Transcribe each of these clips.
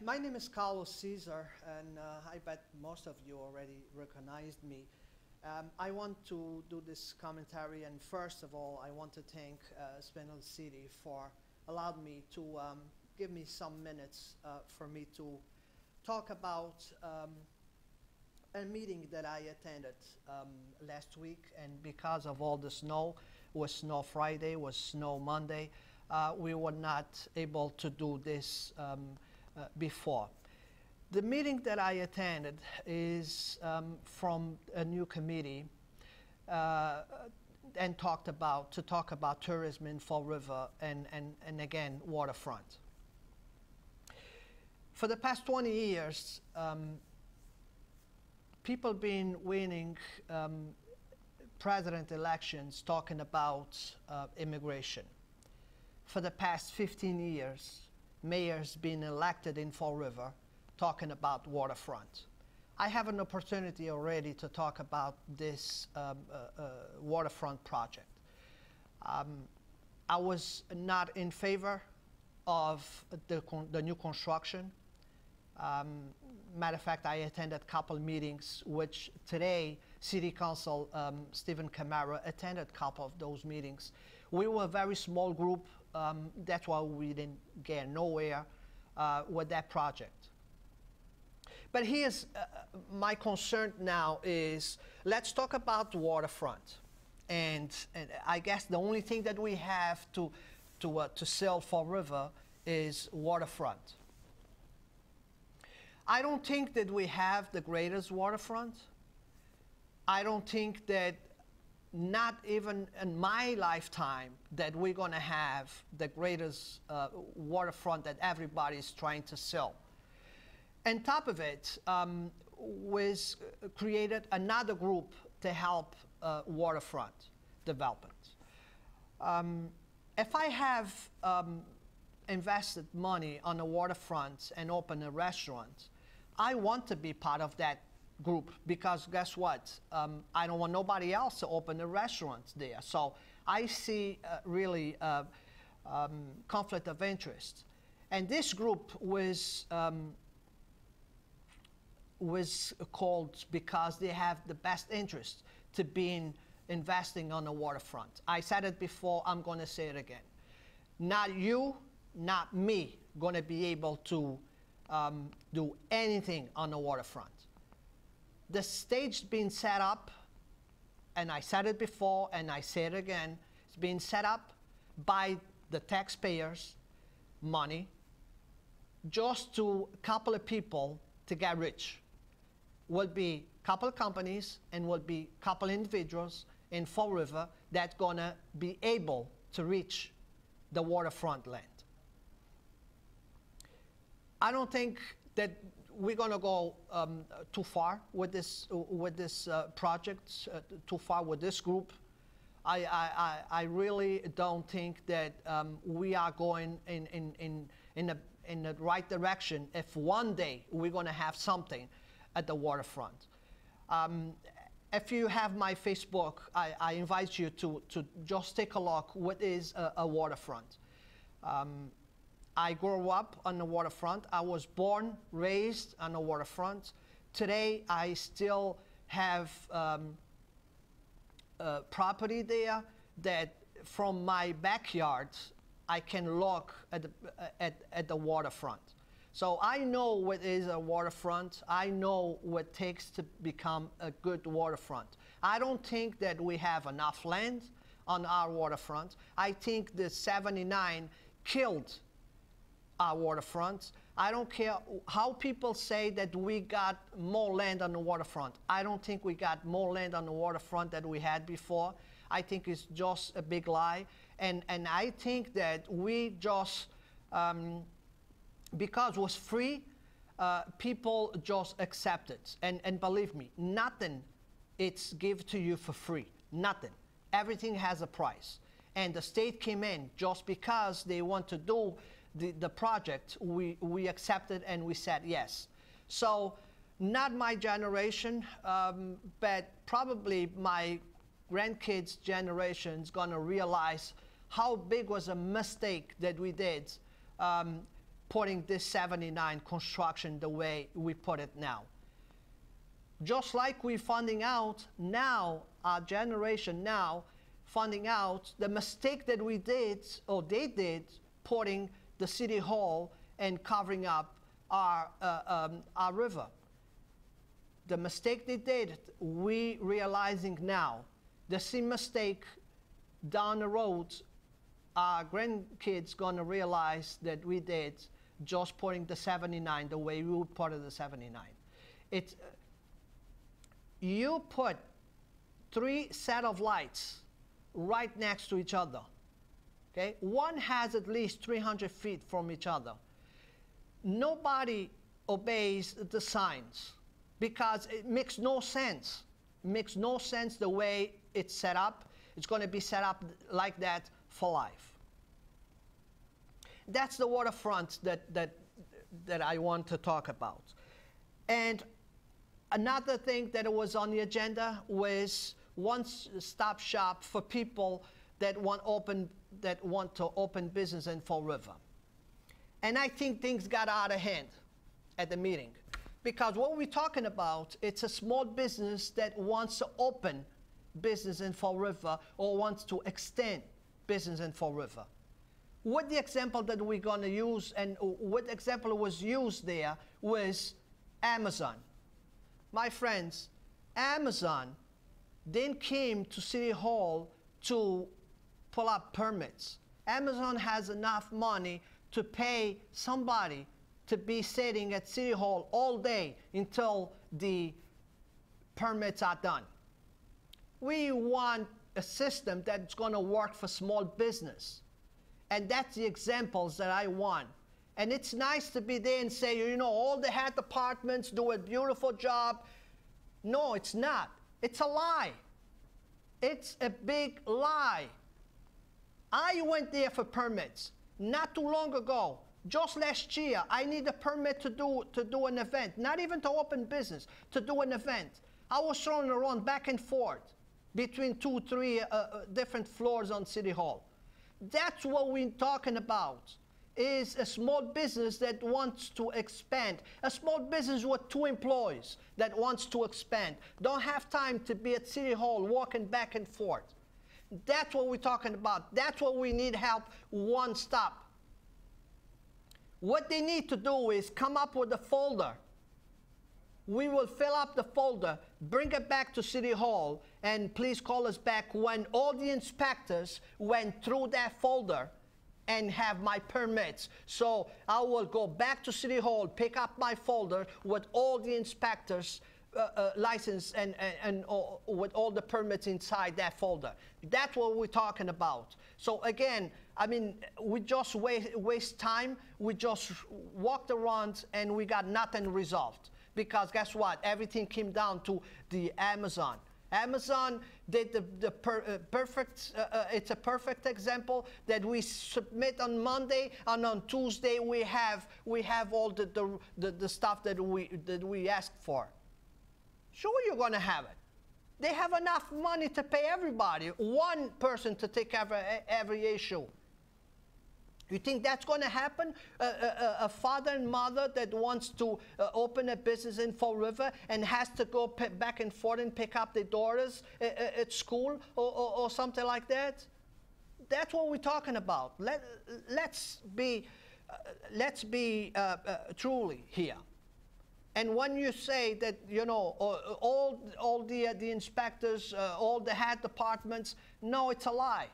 my name is Cesar, and I bet most of you already recognized me. I want to do this commentary, and first of all, I want to thank Spindle City for allowing me to give me some minutes for me to talk about a meeting that I attended last week, and because of all the snow, was snow Friday, was snow Monday, we were not able to do this before. The meeting that I attended is from a new committee and talk about tourism in Fall River and again, waterfront. For the past 20 years, people been winning president elections talking about immigration. For the past 15 years, mayors been elected in Fall River talking about waterfront. I have an opportunity already to talk about this waterfront project. I was not in favor of the new construction. Matter of fact, I attended a couple meetings, which today City Council Stephen Camara attended a couple of those meetings. We were a very small group. That's why we didn't get nowhere with that project. But here's my concern now is, let's talk about the waterfront. And I guess the only thing that we have to sell for River is waterfront. I don't think that we have the greatest waterfront. I don't think that, not even in my lifetime, that we're going to have the greatest waterfront that everybody's trying to sell. On top of it, was created another group to help waterfront development. If I have invested money on the waterfront and open a restaurant, I want to be part of that group, because guess what? I don't want nobody else to open a restaurant there. So I see really conflict of interest. And this group was called because they have the best interest to be investing on the waterfront. I said it before, I'm going to say it again. Not you, not me, going to be able to do anything on the waterfront. The stage being set up, and I said it before and I say it again, it's being set up by the taxpayers' money just to a couple of people to get rich. Will be a couple of companies and will be a couple of individuals in Fall River that's gonna be able to reach the waterfront land. I don't think that we're going to go too far with this project, too far with this group. I really don't think that we are going in the right direction if one day we're going to have something at the waterfront. If you have my Facebook, I invite you to just take a look what is a waterfront. I grew up on the waterfront. I was born, raised on the waterfront. Today, I still have property there that from my backyard, I can look at the waterfront. So I know what is a waterfront. I know what it takes to become a good waterfront. I don't think that we have enough land on our waterfront. I think the 79 killed our waterfront. I don't care how people say that we got more land on the waterfront. I don't think we got more land on the waterfront than we had before. I think it's just a big lie. And I think that we just, because it was free, people just accept it. And believe me, nothing it's given to you for free. Nothing. Everything has a price. And the state came in just because they want to do the project. We accepted and we said yes. So not my generation, but probably my grandkids' generation is going to realize how big was a mistake that we did putting this 79 construction the way we put it now. Just like we're finding out now, our generation now, finding out the mistake that we did, or they did, putting the city hall and covering up our river. The mistake they did, we realizing now. The same mistake down the road, our grandkids gonna realize that we did, just putting the 79 the way we put the 79. It's, you put 3 sets of lights right next to each other. Okay? One has at least 300 feet from each other. Nobody obeys the signs because it makes no sense. It makes no sense the way it's set up. It's going to be set up like that for life. That's the waterfront that I want to talk about. And another thing that was on the agenda was one-stop shop for people that want to open business in Fall River. And I think things got out of hand at the meeting, because what we're talking about, it's a small business that wants to open business in Fall River or wants to extend business in Fall River. What the example that we're going to use, and what example was used there, was Amazon. My friends, Amazon then came to City Hall to pull up permits. Amazon has enough money to pay somebody to be sitting at City Hall all day until the permits are done. We want a system that's going to work for small business. And that's the examples that I want. And it's nice to be there and say, you know, all the head departments do a beautiful job. No, it's not. It's a lie. It's a big lie. I went there for permits not too long ago. Just last year, I need a permit to do an event, not even to open business, to do an event. I was thrown around back and forth between 2, 3 different floors on City Hall. That's what we're talking about, is a small business that wants to expand. A small business with 2 employees that wants to expand. Don't have time to be at City Hall walking back and forth. That's what we're talking about. That's what we need help, one stop. What they need to do is come up with a folder. We will fill up the folder, bring it back to City Hall, and please call us back when all the inspectors went through that folder and have my permits. So I will go back to City Hall, pick up my folder with all the inspectors' license and with all the permits inside that folder. That's what we're talking about. So again, I mean, we just waste time. We just walked around and we got nothing resolved. Because guess what? Everything came down to the Amazon. Amazon did the perfect, it's a perfect example that we submit on Monday, and on Tuesday we have all the stuff that we asked for. Sure, you're going to have it. They have enough money to pay everybody, one person to take care of every issue. You think that's going to happen? A father and mother that wants to open a business in Fall River and has to go back and forth and pick up their daughters at school or something like that? That's what we're talking about. Let's be truly here. And when you say that, you know, all the inspectors, all the head departments, no, it's a lie.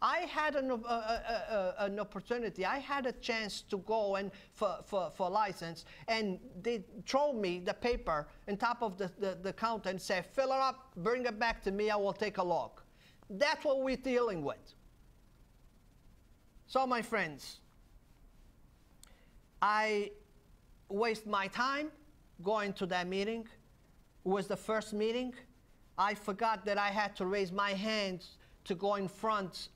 I had an opportunity. I had a chance to go and for license, and they throw me the paper on top of the counter and say, fill it up, bring it back to me, I will take a look. That's what we're dealing with. So my friends, I waste my time going to that meeting. It was the first meeting. I forgot that I had to raise my hands to go in front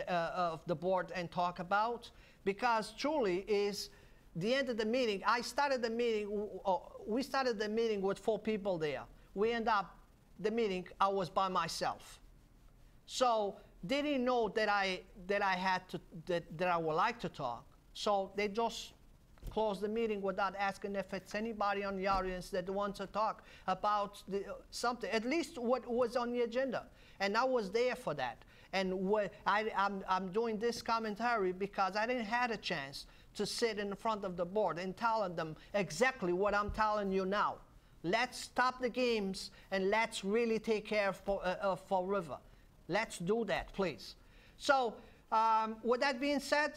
of the board and talk about, because truly is the end of the meeting. We started the meeting with 4 people there. We end up the meeting, I was by myself. So they didn't know that I would like to talk. So they just close the meeting without asking if it's anybody on the audience that wants to talk about something, at least what was on the agenda. And I was there for that. And I'm doing this commentary because I didn't have a chance to sit in front of the board and telling them exactly what I'm telling you now. Let's stop the games and let's really take care of Fall River. Let's do that, please. So with that being said,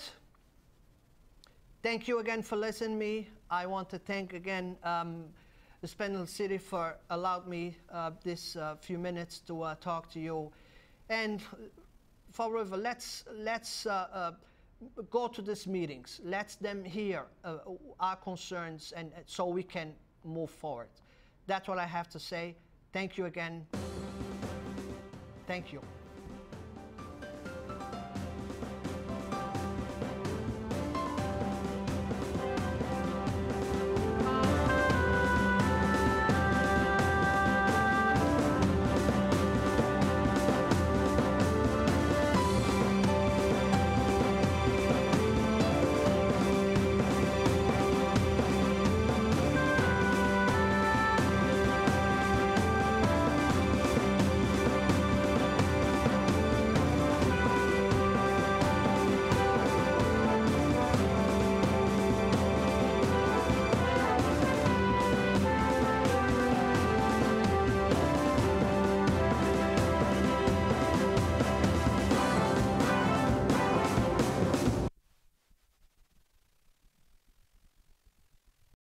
thank you again for listening to me. I want to thank again the Spindle City for allowing me this few minutes to talk to you. And Fall River, let's go to these meetings. Let them hear our concerns, and so we can move forward. That's what I have to say. Thank you again. Thank you.